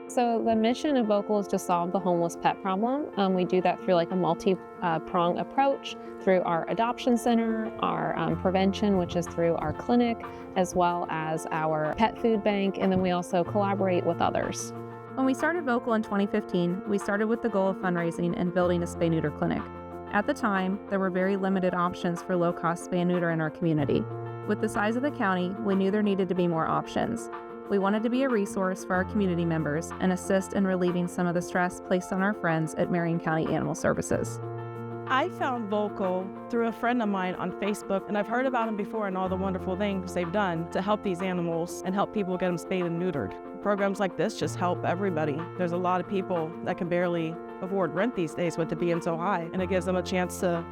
So the mission of Vocal is to solve the homeless pet problem. We do that through like a multi-prong approach through our adoption center, our prevention, which is through our clinic, as well as our pet food bank, and then we also collaborate with others. When we started Vocal in 2015, we started with the goal of fundraising and building a spay-neuter clinic. At the time, there were very limited options for low-cost spay-neuter in our community. With the size of the county, we knew there needed to be more options. We wanted to be a resource for our community members and assist in relieving some of the stress placed on our friends at Marion County Animal Services. I found Vocal through a friend of mine on Facebook, and I've heard about them before and all the wonderful things they've done to help these animals and help people get them spayed and neutered. Programs like this just help everybody. There's a lot of people that can barely afford rent these days with it being so high, and it gives them a chance to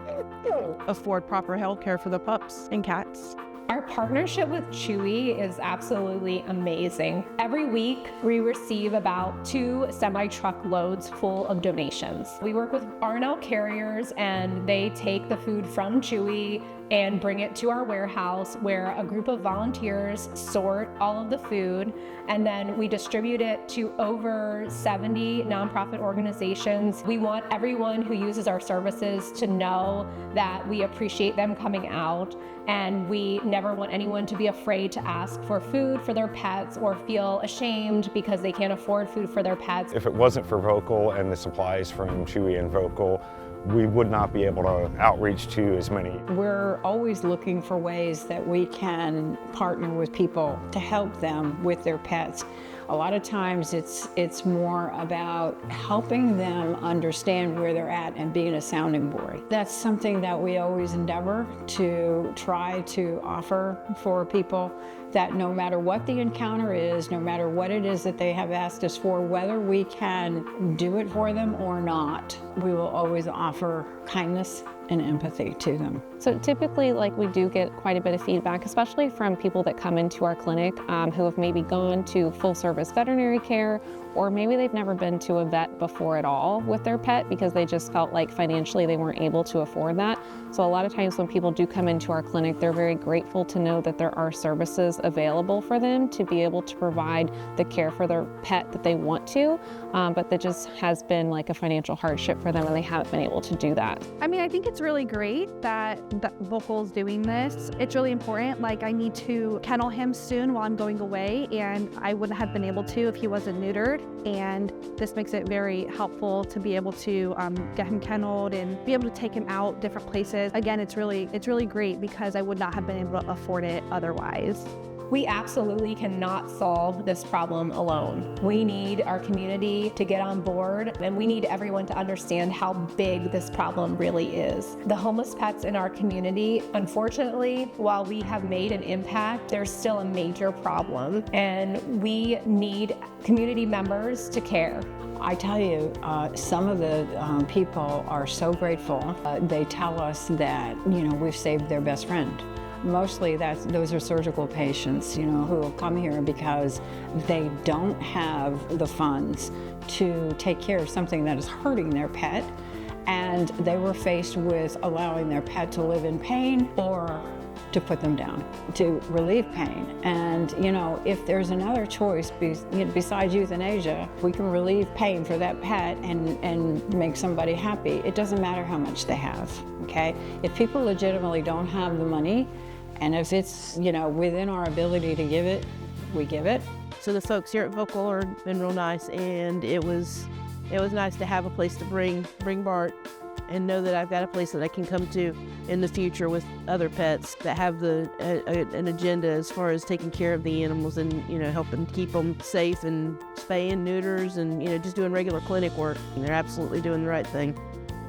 afford proper health care for the pups and cats. Our partnership with Chewy is absolutely amazing. Every week, we receive about 2 semi-truck loads full of donations. We work with R&L carriers, and they take the food from Chewy and bring it to our warehouse where a group of volunteers sort all of the food, and then we distribute it to over 70 nonprofit organizations. We want everyone who uses our services to know that we appreciate them coming out, and we never want anyone to be afraid to ask for food for their pets or feel ashamed because they can't afford food for their pets. If it wasn't for Vocal and the supplies from Chewy and Vocal, we would not be able to outreach to as many. We're always looking for ways that we can partner with people to help them with their pets. A lot of times it's more about helping them understand where they're at and being a sounding board. That's something that we always endeavor to try to offer for people, that no matter what the encounter is, no matter what it is that they have asked us for, whether we can do it for them or not, we will always offer kindness and empathy to them. So typically, like, we do get quite a bit of feedback, especially from people that come into our clinic who have maybe gone to full service veterinary care, or maybe they've never been to a vet before at all with their pet because they just felt like financially they weren't able to afford that. So a lot of times when people do come into our clinic, they're very grateful to know that there are services available for them to be able to provide the care for their pet that they want to, but that just has been like a financial hardship for them and they haven't been able to do that. I mean, I think it's really great that Vocal's doing this. It's really important. Like, I need to kennel him soon while I'm going away, and I wouldn't have been able to if he wasn't neutered. And this makes it very helpful to be able to get him kenneled and be able to take him out different places. Again, it's really great because I would not have been able to afford it otherwise. We absolutely cannot solve this problem alone. We need our community to get on board, and we need everyone to understand how big this problem really is. The homeless pets in our community, unfortunately, while we have made an impact, there's still a major problem, and we need community members to care. I tell you, some of the people are so grateful. They tell us that, we've saved their best friend. Mostly those are surgical patients, who will come here because they don't have the funds to take care of something that is hurting their pet, and they were faced with allowing their pet to live in pain or to put them down to relieve pain. And if there's another choice besides euthanasia, we can relieve pain for that pet and make somebody happy. It doesn't matter how much they have, okay? If people legitimately don't have the money, and if it's, within our ability to give it, we give it. So the folks here at Vocal have been real nice, and it was nice to have a place to bring Bart and know that I've got a place that I can come to in the future with other pets that have an agenda as far as taking care of the animals and, helping keep them safe and spaying neuters and, just doing regular clinic work. And they're absolutely doing the right thing.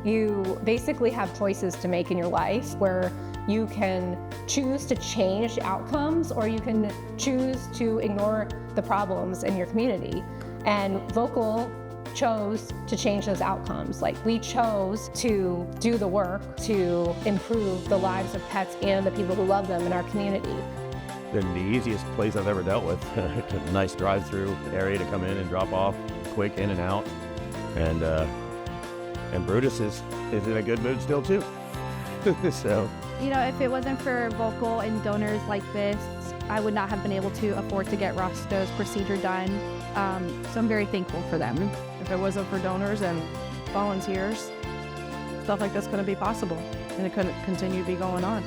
You basically have choices to make in your life where you can choose to change outcomes, or you can choose to ignore the problems in your community. And Vocal chose to change those outcomes. Like, we chose to do the work to improve the lives of pets and the people who love them in our community. Been the easiest place I've ever dealt with. It's a nice drive-through area to come in and drop off, quick in and out. And Brutus is in a good mood still too. So, If it wasn't for Vocal and donors like this, I would not have been able to afford to get Roscoe's procedure done. So I'm very thankful for them. If it wasn't for donors and volunteers, stuff like this couldn't be possible, and it couldn't continue to be going on.